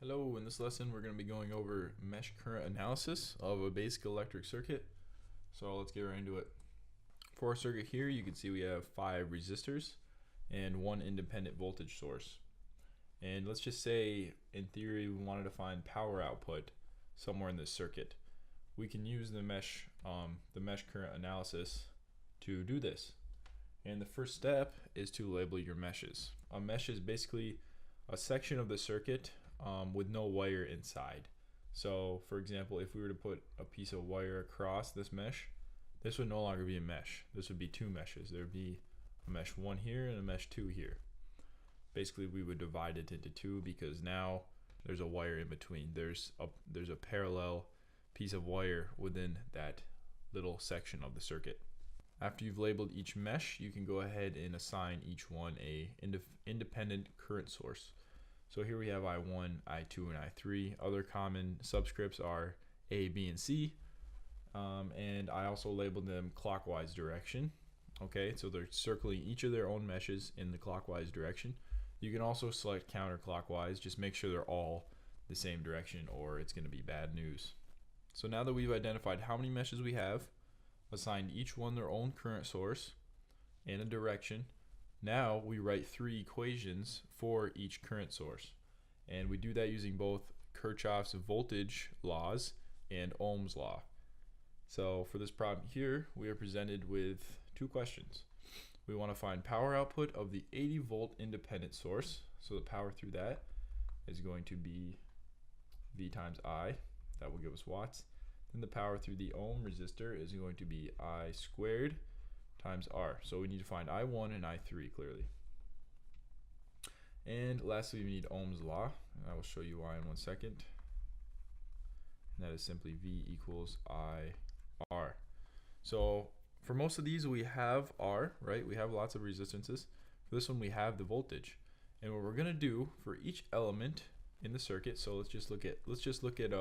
Hello, in this lesson we're going to be going over mesh current analysis of a basic electric circuit. So let's get right into it. For our circuit here, you can see we have 5 resistors and 1 independent voltage source. And let's just say, in theory, we wanted to find power output somewhere in this circuit. We can use the mesh current analysis to do this. And the first step is to label your meshes. A mesh is basically a section of the circuit with no wire inside. So for example, if we were to put a piece of wire across this mesh, this would no longer be a mesh. This would be 2 meshes. There would be a mesh 1 here and a mesh 2 here. Basically we would divide it into 2 because now there's a wire in between. There's a parallel piece of wire within that little section of the circuit. After you've labeled each mesh, you can go ahead and assign each one a independent current source. So here we have I1, I2, and I3. Other common subscripts are A, B, and C. And I also labeled them clockwise direction. Okay, so they're circling each of their own meshes in the clockwise direction. You can also select counterclockwise. Just make sure they're all the same direction or it's going to be bad news. So now that we've identified how many meshes we have, assigned each one their own current source and a direction, now we write 3 equations for each current source. And we do that using both Kirchhoff's voltage laws and Ohm's law. So for this problem here, we are presented with 2 questions. We want to find power output of the 80 volt independent source. So the power through that is going to be V times I. That will give us watts. Then the power through the ohm resistor is going to be I squared times R. So we need to find I1 and I3 clearly. And lastly, we need Ohm's law. And I will show you why in 1 second. And that is simply V equals IR. So for most of these, we have R, right? We have lots of resistances. For this one, we have the voltage. And what we're going to do for each element in the circuit, so let's just look at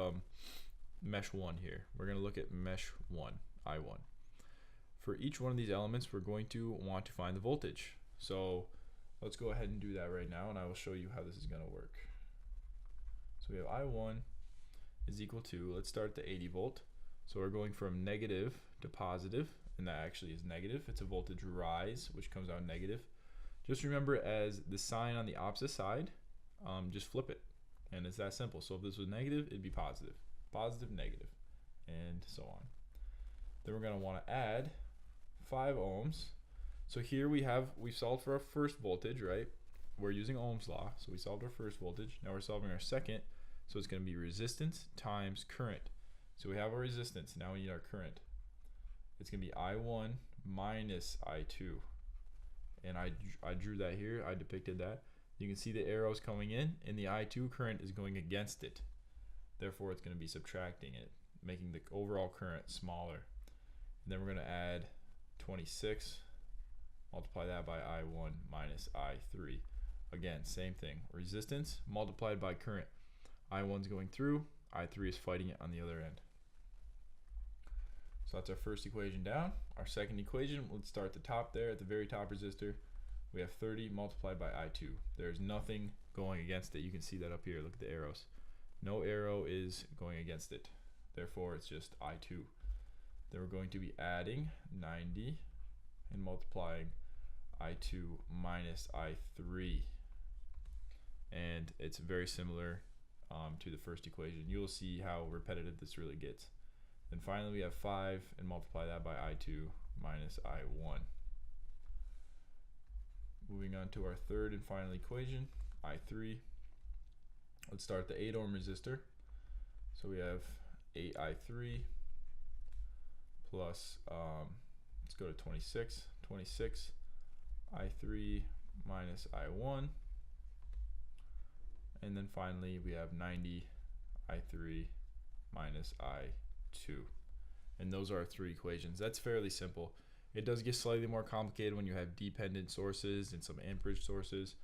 mesh 1 here. We're going to look at mesh 1, I1. For each one of these elements, we're going to want to find the voltage. So let's go ahead and do that right now, and I will show you how this is going to work. So we have I1 is equal to, let's start the 80 volt. So we're going from negative to positive, and that actually is negative. It's a voltage rise, which comes out negative. Just remember, as the sign on the opposite side, just flip it. And it's that simple. So if this was negative, it'd be positive. Positive, negative, and so on. Then we're going to want to add 5 ohms. So here we've solved for our first voltage, right? We're using Ohm's law, so we solved our first voltage. Now we're solving our second, so it's going to be resistance times current. So we have our resistance, now we need our current. It's going to be I1 minus I2. And I drew that here, I depicted that. You can see the arrows coming in, and the I2 current is going against it. Therefore, it's going to be subtracting it, making the overall current smaller. And then we're going to add 26, multiply that by I1 minus I3. Again, same thing. Resistance multiplied by current. I1's going through, I3 is fighting it on the other end. So that's our first equation down. Our second equation, let's start at the top there, at the very top resistor. We have 30 multiplied by I2. There's nothing going against it. You can see that up here. Look at the arrows. No arrow is going against it. Therefore, it's just I2. Then we're going to be adding 90 and multiplying I2 minus I3. And it's very similar to the first equation. You'll see how repetitive this really gets. Then finally, we have 5 and multiply that by I2 minus I1. Moving on to our third and final equation, I3. Let's start the 8 ohm resistor. So we have 8I3 plus, let's go to 26. 26 I3 minus I1. And then finally we have 90 I3 minus I2. And those are our 3 equations. That's fairly simple. It does get slightly more complicated when you have dependent sources and some amperage sources,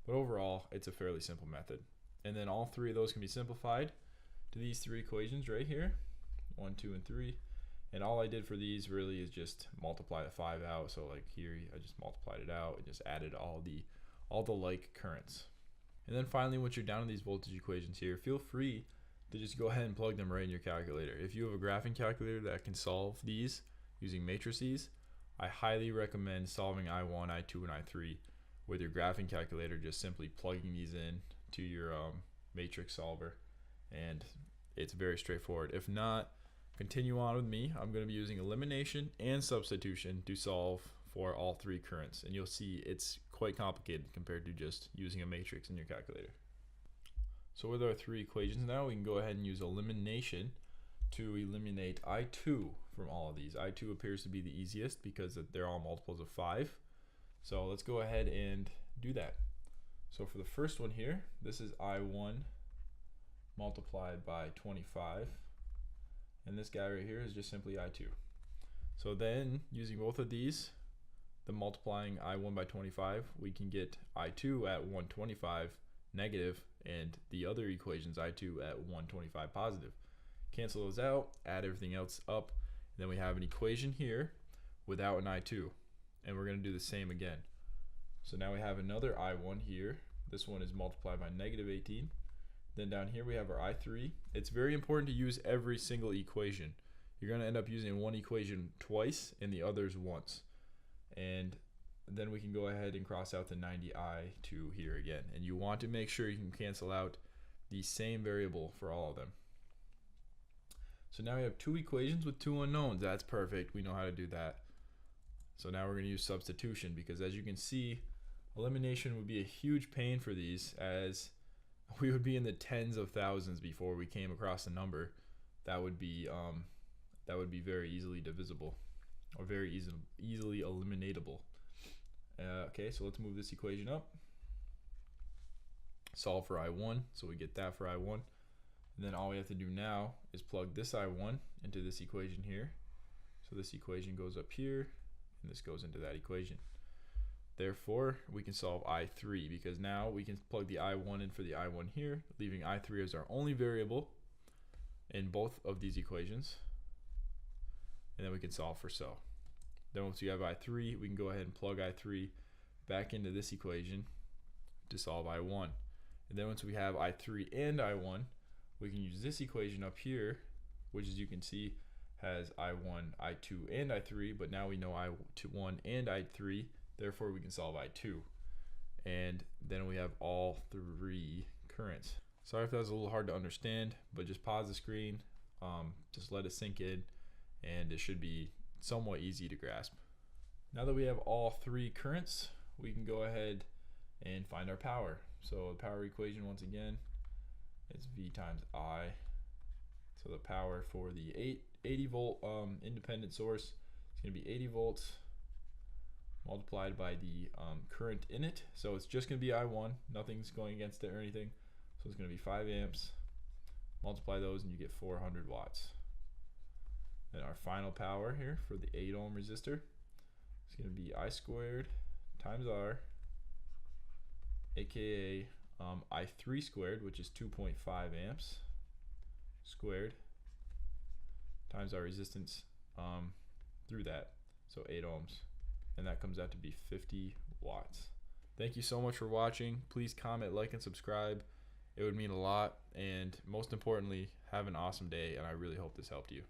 but overall it's a fairly simple method. And then all 3 of those can be simplified to these 3 equations right here, 1, 2, and 3. And all I did for these really is just multiply the 5 out. So like here, I just multiplied it out and just added all the like currents. And then finally, once you're down in these voltage equations here, feel free to just go ahead and plug them right in your calculator. If you have a graphing calculator that can solve these using matrices, I highly recommend solving I1, I2, and I3 with your graphing calculator, just simply plugging these in to your matrix solver, and it's very straightforward. If not, continue on with me. I'm going to be using elimination and substitution to solve for all three currents, and you'll see it's quite complicated compared to just using a matrix in your calculator. So with our three equations now, we can go ahead and use elimination to eliminate I2 from all of these. I2 appears to be the easiest because they're all multiples of 5. So let's go ahead and do that. So for the first one here, this is I1 multiplied by 25. And this guy right here is just simply I2. So then, using both of these, the multiplying I1 by 25, we can get I2 at 125 negative, and the other equations I2 at 125 positive. Cancel those out, add everything else up, and then we have an equation here without an I2. And we're going to do the same again. So now we have another I1 here. This one is multiplied by negative 18. Then down here we have our I3. It's very important to use every single equation. You're going to end up using one equation twice and the others once. And then we can go ahead and cross out the 90i2 here again. And you want to make sure you can cancel out the same variable for all of them. So now we have two equations with two unknowns. That's perfect. We know how to do that. So now we're going to use substitution, because as you can see, elimination would be a huge pain for these, as we would be in the tens of thousands before we came across a number that would be very easily divisible, or very easily eliminatable. Okay, so let's move this equation up. Solve for I1, so we get that for I1. And then all we have to do now is plug this I1 into this equation here. So this equation goes up here, and this goes into that equation. Therefore, we can solve I3, because now we can plug the I1 in for the I1 here, leaving I3 as our only variable in both of these equations. And then we can solve for so. Then once you have I3, we can go ahead and plug I3 back into this equation to solve I1. And then once we have I3 and I1, we can use this equation up here, which, as you can see, has I1, I2, and I3, but now we know I1 and I3, therefore we can solve I2. And then we have all three currents. Sorry if that was a little hard to understand, but just pause the screen, just let it sink in, and it should be somewhat easy to grasp. Now that we have all three currents, we can go ahead and find our power. So the power equation, once again, is V times I. So the power for the 80 volt independent source is going to be 80 volts multiplied by the current in it. So it's just going to be I1, nothing's going against it or anything. So it's going to be 5 amps. Multiply those and you get 400 watts. Then our final power here for the 8 ohm resistor is going to be I squared times R, aka I3 squared, which is 2.5 amps squared, times our resistance through that, so 8 ohms, and that comes out to be 50 watts. Thank you so much for watching. Please comment, like, and subscribe. It would mean a lot, and most importantly, have an awesome day, and I really hope this helped you.